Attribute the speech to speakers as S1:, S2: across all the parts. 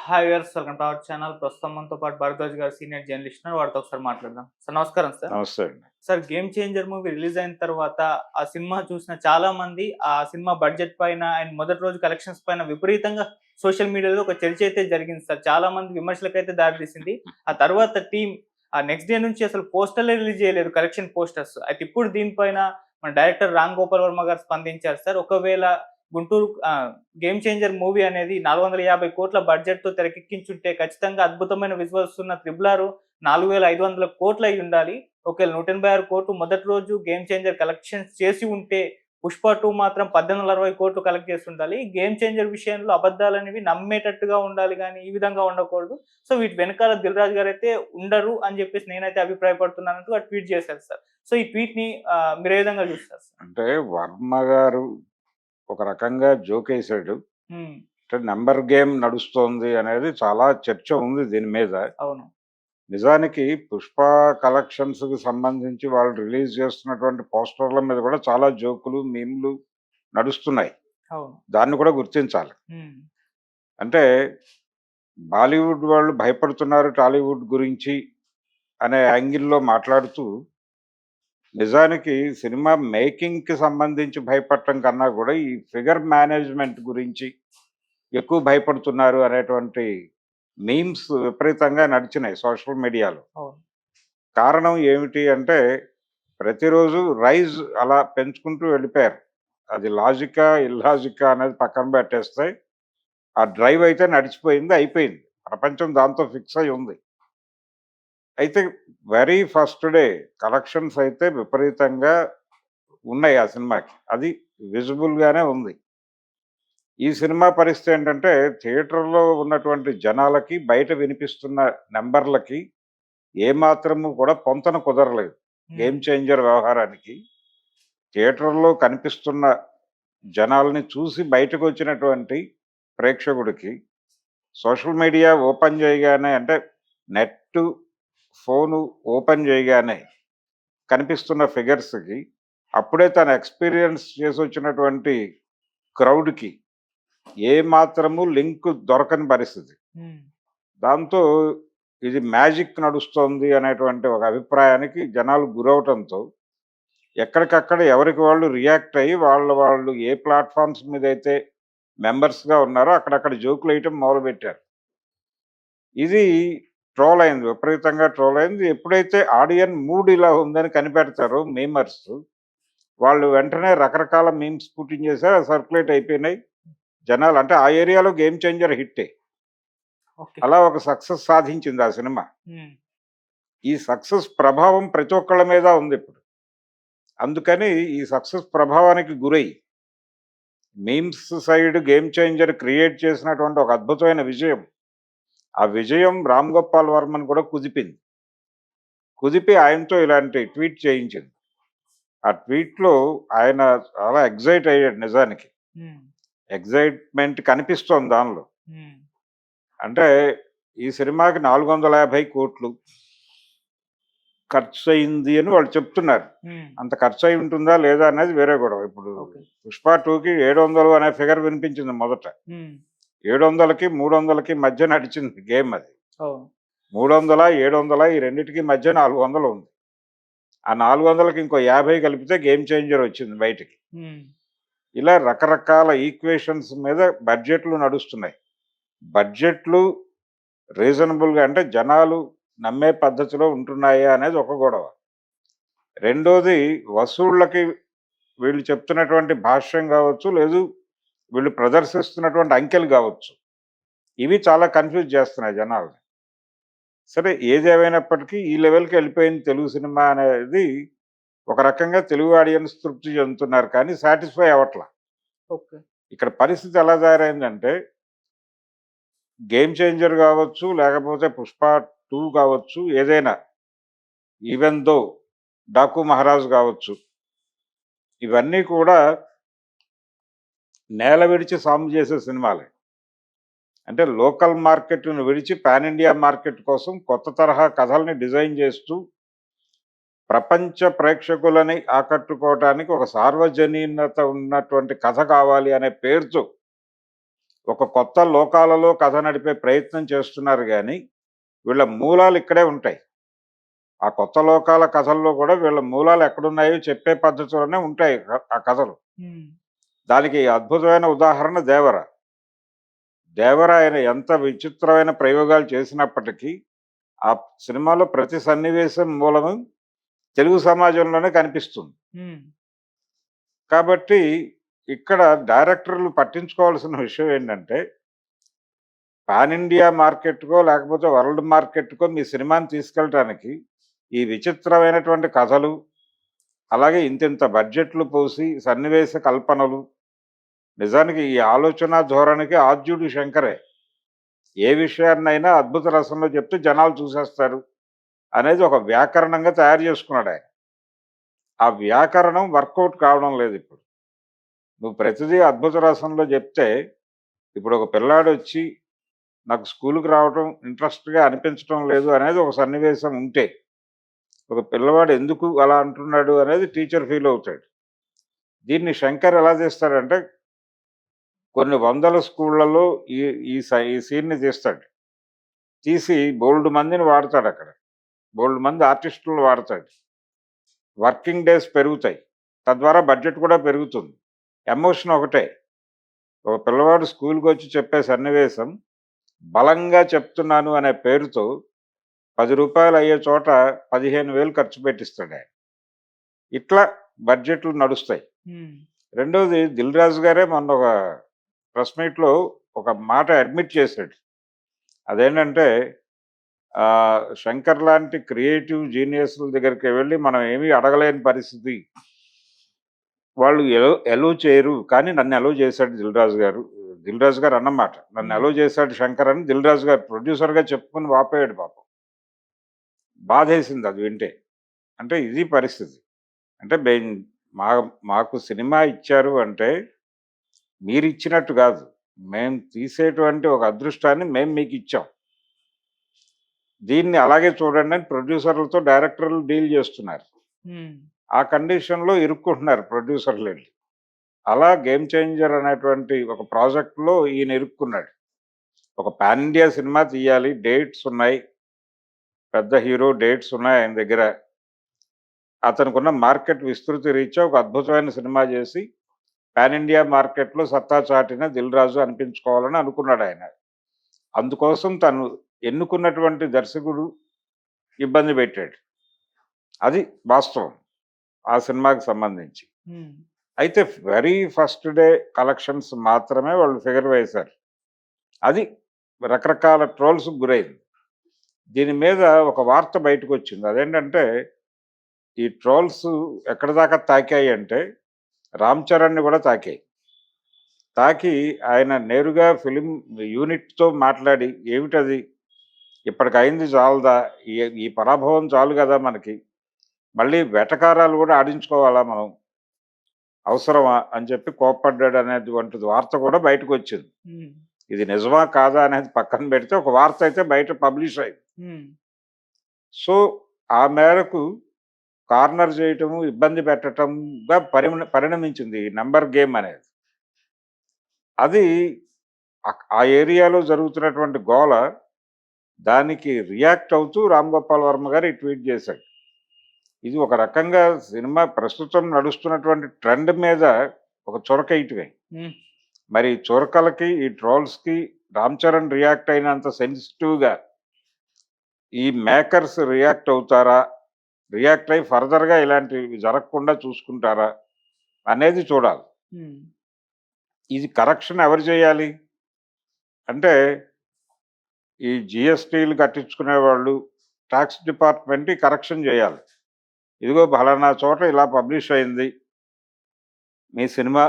S1: Hi viewers, welcome to our channel. ప్రస్తుతం మనతో పాటు భరద్వాజ్ గారు సీనియర్ జర్నలిస్ట్ ఉన్నారు. వారితో ఒకసారి మాట్లాడదాం. సార్ నమస్కారం సార్.
S2: నమస్తే అండి.
S1: Sir 'game changer' movie release అయిన తర్వాత ఆ సినిమా చూసిన చాలా మంది ఆ సినిమా బడ్జెట్ పైన అండ్ మొదటి రోజు కలెక్షన్స్ పైన విపరీతంగా సోషల్ మీడియాలో ఒక చర్చ అయితే జరిగింది సార్. చాలా మంది విమర్శలకైతే దారితీసింది. ఆ తర్వాత ఆ నెక్స్ట్ డే నుంచి అసలు పోస్టర్‌లే రిలీజ్ చేయలేదు, కలెక్షన్ పోస్టర్స్. అయితే ఇప్పుడు దీనిపైన మన డైరెక్టర్ రామ్ గోపాల్ వర్మ గారు స్పందించారు సార్. ఒకవేళ గుంటూరు 'గేమ్ చేంజర్' మూవీ అనేది 450,00,00,000 బడ్జెట్‌తో తెరకెక్కించుంటే ఖచ్చితంగా అద్భుతమైన విజువల్స్ ఉన్న 'త్రిబుల్ ఆర్' 4,500,00,00,000 అయ్యుండాలి. ఒకవేళ 186,00,00,000 మొదటి రోజు 'గేమ్ చేంజర్' కలెక్షన్స్ చేసి ఉంటే 'పుష్ప 2' మాత్రం 1,860,00,00,000 కలెక్ట్ చేసుండాలి. 'గేమ్ చేంజర్' విషయంలో అబద్దాలనేవి నమ్మేటట్టుగా ఉండాలి గానీ, ఈ విధంగా ఉండకూడదు. సో, వీటి వెనకాల 'దిల్ రాజు' గారైతే ఉండరు అని జెప్పేసి నేనైతే అభిప్రాయపడుతున్నానంటూ ట్వీట్ చేశారు సార్. సో, ఈ ట్వీట్‌ని మీరే విధంగా చూస్తారు సార్?
S2: అంటే వర్మ గారు ఒక రకంగా జోకేసాడు.
S1: హ్మ్.
S2: అంటే నంబర్ గేమ్ నడుస్తోంది అనేది చాలా చర్చ ఉంది దీని మీద.
S1: అవును.
S2: నిజానికి 'పుష్ప' కలెక్షన్స్‌కి సంబంధించి వాళ్ళు రిలీజ్ చేస్తున్నటువంటి పోస్టర్‌ల మీద కూడా చాలా జోకులు, మీమ్‌లు నడుస్తున్నాయి.
S1: అవును.
S2: దాన్ని కూడా గుర్తించాలి.
S1: హ్మ్.
S2: అంటే బాలీవుడ్ వాళ్ళు భయపడుతున్నారు టాలీవుడ్ గురించి అనే యాంగిల్‌లో మాట్లాడుతూ నిజానికి సినిమా మేకింగ్‌కి సంబంధించి భయపడటం కన్నా కూడా ఈ ఫిగర్ మేనేజ్‌మెంట్ గురించి ఎక్కువ భయపడుతున్నారు అనేటువంటి మీమ్స్ విపరీతంగా నడిచినాయి సోషల్ మీడియాలో.
S1: అవును.
S2: కారణం ఏమిటి అంటే ప్రతిరోజు రైజ్ అలా పెంచుకుంటూ వెళ్ళిపోయారు. అది లాజికా, ఇల్లాజికా అనేది పక్కన పెట్టేస్తే ఆ డ్రైవ్ అయితే నడిచిపోయింది, అయిపోయింది. ప్రపంచం దాంతో ఫిక్స్ అయ్యి ఉంది. అయితే వెరీ ఫస్ట్ డే కలెక్షన్స్ అయితే విపరీతంగా ఉన్నాయి ఆ సినిమాకి. అది విజిబుల్‌గానే ఉంది. ఈ సినిమా పరిస్థితి ఏంటంటే థియేటర్‌లో ఉన్నటువంటి జనాలకి, బయట వినిపిస్తున్న నంబర్‌లకి ఏమాత్రము కూడా పొంతన కుదరలేదు.
S1: హ్మ్.
S2: గేమ్ చేంజర్ వ్యవహారానికి. థియేటర్‌లో కనిపిస్తున్న జనాల్ని చూసి బయటకొచ్చినటువంటి ప్రేక్షకుడికి సోషల్ మీడియా ఓపెన్ చేయగానే అంటే నెట్టు, ఫోను ఓపెన్ చేయగానే కనిపిస్తున్న ఫిగర్స్‌కి అప్పుడే తను ఎక్స్‌పీరియన్స్ చేసొచ్చినటువంటి క్రౌడ్‌కి ఏ మాత్రము లింక్ దొరకని పరిస్థితి.
S1: హ్మ్.
S2: దాంతో ఇది మ్యాజిక్ నడుస్తోంది అనేటువంటి ఒక అభిప్రాయానికి జనాలు గురవటంతో ఎక్కడికక్కడ ఎవరికి వాళ్ళు రియాక్ట్ అయ్యి వాళ్ళు ఏ ప్లాట్‌ఫార్మ్స్ మీదైతే మెంబర్స్‌గా ఉన్నారో అక్కడక్కడ జోకులేయటం మొదలుపెట్టారు. ఇది ట్రోల్ అయింది. విపరీతంగా ట్రోల్ అయింది. ఎప్పుడైతే ఆడియన్ మూడ్ ఇలా ఉందని కనిపెడతారో మీమర్స్ వాళ్ళు వెంటనే రకరకాల మీమ్స్ పుట్టించేసారు. అది సర్క్యులేట్ అయిపోయినాయి. జనాలు అంటే ఆ ఏరియాలో గేమ్ చేంజర్ హిట్టే.
S1: ఓకే.
S2: అలా ఒక సక్సెస్ సాధించింది ఆ సినిమా.
S1: హ్మ్.
S2: ఈ సక్సెస్ ప్రభావం ప్రతి ఒక్కళ్ళ మీద ఉందిప్పుడు. అందుకని ఈ సక్సెస్ ప్రభావానికి గురై memes side game changer create చేసినటువంటి ఒక అద్భుతమైన విజయం. ఆ విజయం రామ్ గోపాల్ వర్మని కూడా కుదిపింది. కుదిపి ఆయనతో ఇలాంటి ట్వీట్ చేయించింది. ఆ ట్వీట్‌లో ఆయన చాలా ఎక్సైట్ అయ్యాడు నిజానికి.
S1: హ్మ్.
S2: ఎక్సైట్‌మెంట్ కనిపిస్తోంది దానిలో.
S1: హ్మ్.
S2: అంటే ఈ సినిమాకి 450,00,00,000 ఖర్చయింది అని వాళ్ళు చెప్తున్నారు.
S1: హ్మ్.
S2: అంత ఖర్చయి ఉంటుందా లేదా అనేది వేరే గొడవ. ఇప్పుడు
S1: ఓకే.
S2: 'పుష్ప 2'కి 700 అనే ఫిగర్ వినిపించింది మొదట.
S1: హ్మ్.
S2: 700కి, 300కి మధ్య నడిచింది గేమ్ అది.
S1: అవును.
S2: 300, 700 ఈ రెండిటికి మధ్య 400 ఉంది. ఆ 400కి ఇంకో 50 కలిపితే గేమ్ చేంజర్ వచ్చింది బయటికి.
S1: హ్మ్.
S2: ఇలా రకరకాల ఈక్వేషన్స్ మీద బడ్జెట్‌లు నడుస్తున్నాయి. బడ్జెట్‌లు రీజనబుల్‌గా అంటే జనాలు నమ్మే పద్ధతిలో ఉంటున్నాయా అనేది ఒక గొడవ. రెండోది వసూళ్ళకి వీళ్ళు చెప్తున్నటువంటి భాష్యం కావచ్చు, లేదు వీళ్ళు ప్రదర్శిస్తున్నటువంటి అంకెలు కావచ్చు. ఇవి చాలా కన్‌ఫ్యూజ్ చేస్తున్నాయి జనాల్ని. సరే ఏదేమైనప్పటికీ ఈ లెవెల్‌కి వెళ్ళిపోయింది తెలుగు సినిమా అనేది ఒక రకంగా తెలుగు ఆడియన్స్ తృప్తి చెందుతున్నారు కానీ సాటిస్ఫై అవ్వట్ల.
S1: ఓకే.
S2: ఇక్కడ పరిస్థితి ఎలా తయారైందంటే 'గేమ్ చేంజర్' కావచ్చు, లేకపోతే 'పుష్ప 2' కావచ్చు ఏదైనా ఈవెన్ దో 'డాకు మహారాజ్' కావచ్చు. ఇవన్నీ కూడా నేల విడిచి సాము చేసే సినిమాలే. అంటే లోకల్ మార్కెట్‌ను విడిచి పాన్ ఇండియా మార్కెట్ కోసం కొత్త తరహా కథల్ని డిజైన్ చేస్తూ ప్రపంచ ప్రేక్షకులని ఆకట్టుకోవటానికి ఒక సార్వజనీనత ఉన్నటువంటి కథ కావాలి అనే పేరుతో ఒక కొత్త లోకాలలో కథ నడిపే ప్రయత్నం చేస్తున్నారు గానీ, వీళ్ళ మూలాలు ఇక్కడే ఉంటాయి. ఆ కొత్త లోకాల కథల్లో కూడా వీళ్ళ మూలాలు ఎక్కడున్నాయో చెప్పే పద్ధతిలోనే ఉంటాయి ఆ కథలు.
S1: హ్మ్.
S2: దానికి అద్భుతమైన ఉదాహరణ 'దేవర'. 'దేవర' ఆయన ఎంత విచిత్రమైన ప్రయోగాలు చేసినప్పటికీ, ఆ సినిమాలో ప్రతి సన్నివేశం మూలము తెలుగు సమాజంలోనే కనిపిస్తుంది.
S1: హ్మ్.
S2: కాబట్టి ఇక్కడ డైరెక్టర్లు పట్టించుకోవాల్సిన విషయం ఏంటంటే, పాన్ ఇండియా మార్కెట్‌కో లేకపోతే వరల్డ్ మార్కెట్‌కో మీ సినిమాని తీసుకెళ్ళటానికి ఈ విచిత్రమైనటువంటి కథలు, అలాగే ఇంతింత బడ్జెట్లు పోసి సన్నివేశ కల్పనలు, నిజానికి ఈ ఆలోచన ధోరణికి ఆద్యుడు శంకరే. ఏ విషయాన్నైనా అద్భుత రసంలో చెప్తే జనాలు చూసేస్తారు అనేది ఒక వ్యాకరణంగా తయారు చేసుకున్నాడాయన. ఆ వ్యాకరణం వర్కౌట్ కావడం లేదిప్పుడు. నువ్వు ప్రతిదీ అద్భుత రసంలో చెప్తే, ఇప్పుడు ఒక పిల్లాడొచ్చి నాకు స్కూలుకి రావటం ఇంట్రెస్ట్‌గా అనిపించటం లేదు అనేది ఒక సన్నివేశం ఉంటే, ఒక పిల్లవాడు ఎందుకు అలా అంటున్నాడు అనేది టీచర్ ఫీల్ అవుతాడు. దీన్ని శంకర్ ఎలా తీస్తాడంటే, కొన్ని వందల స్కూళ్ళలో ఈ ఈ సీన్‌ని తీస్తాడు. తీసి బోలెడు మందిని వాడతాడక్కడ. బోలెడు మంది ఆర్టిస్టులను వాడతాడు. వర్కింగ్ డేస్ పెరుగుతాయి. తద్వారా బడ్జెట్ కూడా పెరుగుతుంది. ఎమోషన్ ఒకటే. ఒక పిల్లవాడు స్కూలుకొచ్చి చెప్పే సన్నివేశం, బలంగా చెప్తున్నాను అనే పేరుతో రూ. 10 అయ్యే చోట 15,000 ఖర్చు పెట్టిస్తాడాయన. ఇట్లా బడ్జెట్లు నడుస్తాయి.
S1: హ్మ్.
S2: రెండోది 'దిల్ రాజు' గారే మొన్న ఒక ప్రెస్ మీట్‌లో ఒక మాట అడ్మిట్ చేశాడు. అదేంటంటే 'శంకర్' లాంటి క్రియేటివ్ జీనియస్‌ల దగ్గరికి వెళ్లి మనం ఏమీ అడగలేని పరిస్థితి. వాళ్ళు ఎలో చేయరు. కానీ నన్ను ఎలో చేశాడు 'దిల్ రాజు' గారు. 'దిల్ రాజు' గారు అన్నమాట. నన్ను
S1: హ్మ్.
S2: ఎలో చేశాడు శంకర్ అని 'దిల్ రాజు' గారు ప్రొడ్యూసర్‌గా చెప్పుకొని వాపోయాడు పాపం. బాధేసింది అది వింటే. అంటే ఇది పరిస్థితి. అంటే మా మాకు సినిమా ఇచ్చారు అంటే మీరిచ్చినట్టు గాదు. మేము తీసేటువంటి ఒక అదృష్టాన్ని మేము మీకిచ్చాం. దీన్ని అలాగే చూడండని ప్రొడ్యూసర్లతో డైరెక్టర్లు డీల్ చేస్తున్నారు.
S1: హ్మ్.
S2: ఆ కండిషన్‌లో ఇరుక్కుంటున్నారు ప్రొడ్యూసర్‌లెళ్లి. అలా 'గేమ్ చేంజర్' అనేటువంటి ఒక ప్రాజెక్ట్‌లో ఈయన ఇరుక్కున్నాడు. ఒక పాన్ ఇండియా సినిమా తీయాలి. డేట్స్ ఉన్నాయి. పెద్ద హీరో డేట్స్ ఉన్నాయి ఆయన దగ్గర. అతనికున్న మార్కెట్ విస్తృతి రీత్యా ఒక అద్భుతమైన సినిమా చేసి పాన్ ఇండియా మార్కెట్‌లో సత్తా చాటిన 'దిల్ రాజు' అనిపించుకోవాలని అనుకున్నాడాయన. అందుకోసం తను ఎన్నుకున్నటువంటి దర్శకుడు ఇబ్బంది పెట్టాడు. అది వాస్తవం. ఆ సినిమాకి సంబంధించి.
S1: హ్మ్.
S2: అయితే వెరీ ఫస్ట్ డే కలెక్షన్స్ మాత్రమే వాళ్ళు ఫిగర్ వేశారు. అది రకరకాల ట్రోల్స్‌కి గురైంది. దీని మీద ఒక వార్త బయటకొచ్చింది. అదేంటంటే, ఈ ట్రోల్స్ ఎక్కడి దాకా తాకాయంటే, 'రామ్ చరణ్‌ని' కూడా తాకాయి. తాకి ఆయన నేరుగా ఫిల్మ్ యూనిట్‌తో మాట్లాడి, "ఏమిటది? ఇప్పటికయింది చాలదా? ఈ ఈ పరాభవం చాలు గదా మనకి. మళ్ళీ వెటకారాలు గూడా ఆడించుకోవాలా మనం? అవసరమా?" అని చెప్పి కోప్పడ్డాడనేటువంటిది వార్త కూడా బయటకొచ్చింది.
S1: హ్మ్.
S2: ఇది నిజమా? కాదా? అనేది పక్కన పెడితే ఒక వార్త అయితే బయట పబ్లిష్ అయింది.
S1: హ్మ్.
S2: సో, ఆ మేరకు కార్నర్ చేయటము, ఇబ్బంది పెట్టటంగా పరిణమించింది ఈ నంబర్ గేమ్ అనేది. అది ఆ ఏరియాలో జరుగుతున్నటువంటి గోల, దానికి రియాక్ట్ అవుతూ 'రామ్ గోపాల్ వర్మ' గారు ఈ ట్వీట్ చేశాడు. ఇది ఒక రకంగా సినిమా ప్రస్తుతం నడుస్తున్నటువంటి ట్రెండ్ మీద ఒక చొరకేయటమే.
S1: హ్మ్.
S2: మరి ఈ చురకలకి, ఈ ట్రోల్స్‌కి 'రామ్ చరణ్' రియాక్ట్ అయినంత సెన్సిటివ్‌గా ఈ మేకర్స్ రియాక్ట్ అవుతారా? రియాక్ట్ అయ్యి ఫర్దర్‌గా ఇలాంటివి జరగకుండా చూసుకుంటారా? అనేది చూడాలి.
S1: హ్మ్.
S2: ఇది కరెక్షన్ ఎవరు చేయాలి? అంటే ఈ జీఎస్టీలు కట్టించుకునేవాళ్ళు, టాక్స్ డిపార్ట్‌మెంట్ ఈ కరెక్షన్ చేయాలి. ఇదిగో ఫలానా చోట ఇలా పబ్లిష్ అయింది. మీ సినిమా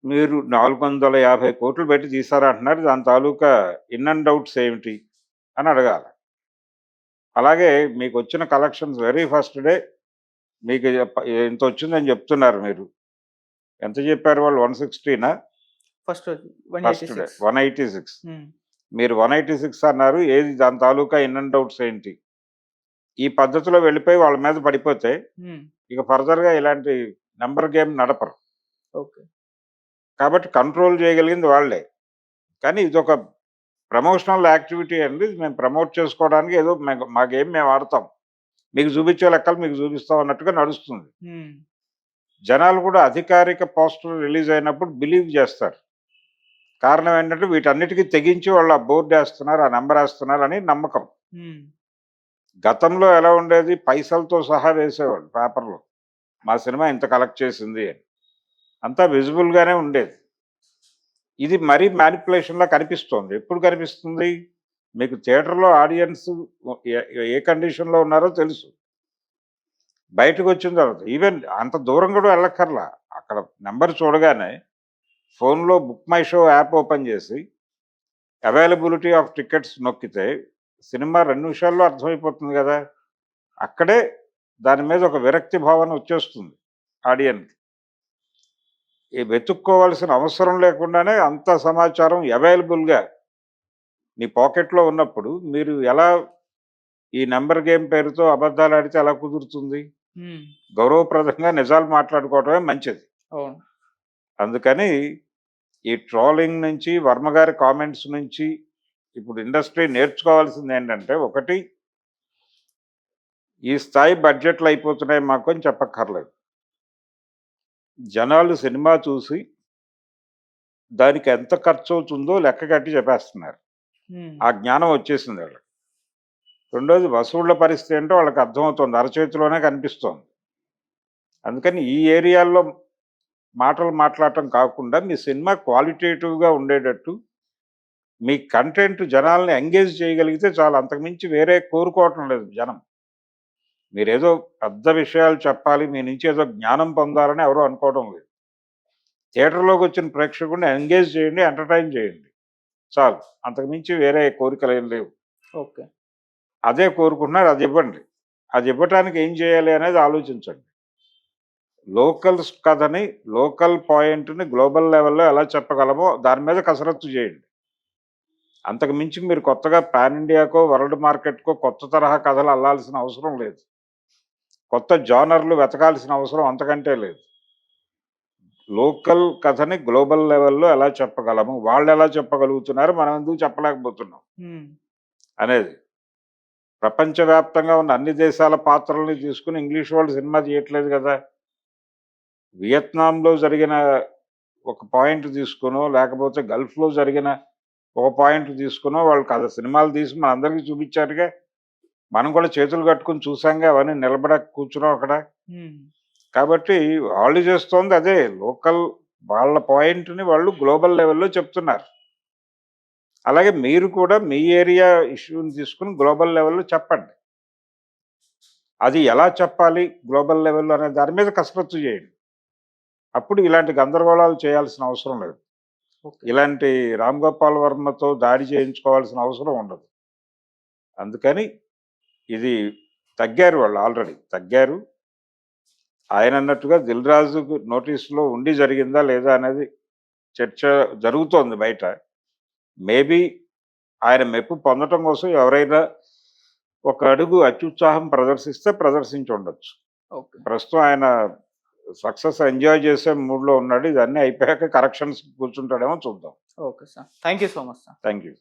S2: మీరు 450,00,00,000 పెట్టి తీశారంటున్నారు. దాని తాలూకా ఇన్ అండ్ ఔట్స్ ఏమిటి? అని అడగాలి. అలాగే మీకొచ్చిన కలెక్షన్స్ వెరీ ఫస్ట్ డే మీకు ఇంతొచ్చిందని చెప్తున్నారు మీరు. ఎంత చెప్పారు వాళ్ళు 160నా?
S1: ఫస్ట్ రోజు
S2: ఫస్ట్ డే
S1: 186.
S2: 186.
S1: హ్మ్.
S2: మీరు 186 అన్నారు. ఏది దాని తాలూకా ఇన్ అండ్ ఔట్స్ ఏంటి? ఈ పద్ధతిలో వెళ్ళిపోయి వాళ్ళ మీద పడిపోతే
S1: హ్మ్.
S2: ఇక ఫర్దర్‌గా ఇలాంటి నంబర్ గేమ్ నడపరు.
S1: ఓకే.
S2: కాబట్టి కంట్రోల్ చేయగలిగింది వాళ్ళే. కానీ ఇదొక ప్రమోషనల్ యాక్టివిటీ అండి. ఇది మేము ప్రమోట్ చేసుకోవడానికి ఏదో మా గేమ్ మేము ఆడతాం. మీకు చూపించే లెక్కలు మీకు చూపిస్తాం అన్నట్టుగా నడుస్తుంది.
S1: హ్మ్.
S2: జనాలు కూడా అధికారిక పోస్టర్ రిలీజ్ అయినప్పుడు బిలీవ్ చేస్తారు. కారణం ఏంటంటే వీటన్నిటికి తెగించి వాళ్ళు ఆ బోర్డ్ వేస్తున్నారు, ఆ నెంబర్ వేస్తున్నారు అని నమ్మకం.
S1: హ్మ్.
S2: గతంలో ఎలా ఉండేది, పైసలతో సహా వేసేవాళ్ళు పేపర్‌లో. మా సినిమా ఇంత కలెక్ట్ చేసింది అని. అంతా విజిబుల్‌గానే ఉండేది. ఇది మరీ మ్యానిప్యులేషన్‌లా కనిపిస్తోంది. ఎప్పుడు కనిపిస్తుంది? మీకు థియేటర్‌లో ఆడియన్స్ ఏ ఏ కండిషన్‌లో ఉన్నారో తెలుసు. బయటకొచ్చిన తర్వాత ఈవెన్ అంత దూరం కూడా వెళ్ళక్కర్లా. అక్కడ నంబర్ చూడగానే ఫోన్‌లో book my show app open చేసి అవైలబిలిటీ ఆఫ్ టికెట్స్ నొక్కితే సినిమా 2 నిమిషాల్లో అర్థమైపోతుంది గదా! అక్కడే దాని మీద ఒక విరక్తి భావన వచ్చేస్తుంది ఆడియన్‌కి. వెతుక్కోవాల్సిన అవసరం లేకుండానే అంత సమాచారం అవైలబుల్‌గా మీ పాకెట్‌లో ఉన్నప్పుడు మీరు ఎలా ఈ నంబర్ గేమ్ పేరుతో అబద్ధాలాడితే ఎలా కుదురుతుంది?
S1: హ్మ్.
S2: గౌరవప్రదంగా నిజాలు మాట్లాడుకోవడమే మంచిది.
S1: అవును.
S2: అందుకని ఈ ట్రోలింగ్ నుంచి, వర్మ గారి కామెంట్స్ నుంచి ఇప్పుడు ఇండస్ట్రీ నేర్చుకోవాల్సిందేంటంటే, ఒకటి ఈ స్థాయి బడ్జెట్లు అయిపోతున్నాయి మాకు అని చెప్పక్కర్లేదు. జనాలు సినిమా చూసి దానికి ఎంత ఖర్చవుతుందో లెక్క కట్టి చెప్పేస్తున్నారు.
S1: హ్మ్.
S2: ఆ జ్ఞానం వచ్చేసింది వాళ్ళకి. రెండోది వసూళ్ల పరిస్థితి ఏంటో వాళ్ళకి అర్థమవుతోంది. అరచేతిలోనే కనిపిస్తోంది. అందుకని ఈ ఏరియాల్లో మాటలు మాట్లాడటం కాకుండా మీ సినిమా క్వాలిటేటివ్‌గా ఉండేటట్టు మీ కంటెంట్ జనాల్ని ఎంగేజ్ చేయగలిగితే చాలు. అంతకుమించి వేరే కోరుకోవటం లేదు జనం. మీరేదో పెద్ద విషయాలు చెప్పాలి, మీ నుంచి ఏదో జ్ఞానం పొందాలని ఎవరు అనుకోవడం లేదు. థియేటర్‌లోకొచ్చిన ప్రేక్షకుడిని ఎంగేజ్ చేయండి, ఎంటర్‌టైన్ చేయండి. చాలు. అంతకుమించి వేరే కోరికలేం లేవు.
S1: ఓకే.
S2: అదే కోరుకుంటున్నారు, అది ఇవ్వండి. అది ఇవ్వటానికి ఏం చేయాలి అనేది ఆలోచించండి. లోకల్ కథని, లోకల్ పాయింట్‌ని గ్లోబల్ లెవెల్‌లో ఎలా చెప్పగలమో దాని మీద కసరత్తు చేయండి. అంతకు మించి మీరు కొత్తగా పాన్ ఇండియాకో, వరల్డ్ మార్కెట్‌కో కొత్త తరహా కథలు అల్లాల్సిన అవసరం లేదు. కొత్త జానర్‌లు వెతకాల్సిన అవసరం అంతకంటే లేదు. లోకల్ కథని గ్లోబల్ లెవెల్‌లో ఎలా చెప్పగలము? వాళ్ళెలా చెప్పగలుగుతున్నారు, మనం ఎందుకు చెప్పలేకపోతున్నాం
S1: హ్మ్.
S2: అనేది. ప్రపంచవ్యాప్తంగా ఉన్న అన్ని దేశాల పాత్రల్ని తీసుకొని ఇంగ్లీష్ వాళ్ళు సినిమా తీయట్లేదు గదా! వియత్నాంలో జరిగిన ఒక పాయింట్ తీసుకొనో, లేకపోతే గల్ఫ్‌లో జరిగిన ఒక పాయింట్ తీసుకొనో వాళ్ళు కథ సినిమాలు తీసి మనందరికీ చూపిచ్చారుగా. మనం కూడా చేతులు కట్టుకొని చూసాంగా అవన్నీ నిలబడక కూర్చున్నాం అక్కడ.
S1: హ్మ్.
S2: కాబట్టి వాళ్ళు చేస్తోంది అదే. లోకల్ వాళ్ళ పాయింట్‌ని వాళ్ళు గ్లోబల్ లెవెల్‌లో చెప్తున్నారు. అలాగే మీరు కూడా మీ ఏరియా ఇష్యూని తీసుకొని గ్లోబల్ లెవెల్‌లో చెప్పండి. అది ఎలా చెప్పాలి గ్లోబల్ లెవెల్‌లో అనే దాని మీద కసరత్తు చేయండి. అప్పుడు ఇలాంటి గందరగోళాలు చేయాల్సిన అవసరం లేదు.
S1: ఓకే.
S2: ఇలాంటి 'రామ్ గోపాల్ వర్మ'తో దాడి చేయించుకోవాల్సిన అవసరం ఉండదు. అందుకని ఇది తగ్గారు వాళ్ళు ఆల్రెడీ. తగ్గారు. ఆయనన్నట్టుగా 'దిల్ రాజు'కు నోటీస్‌లో ఉండి జరిగిందా లేదా అనేది చర్చ జరుగుతోంది బయట. మేబీ ఆయన మెప్పు పొందటం కోసం ఎవరైనా ఒక అడుగు అత్యుత్సాహం ప్రదర్శిస్తే ప్రదర్శించుండొచ్చు.
S1: ఓకే.
S2: ప్రస్తుతం ఆయన సక్సెస్ ఎంజాయ్ చేసే మూడ్‌లో ఉన్నాడు. ఇదన్నీ అయిపోయాక కరెక్షన్స్‌కి కూర్చుంటాడేమో చూద్దాం.
S1: Okay sir. Thank you so much sir.
S2: Thank you.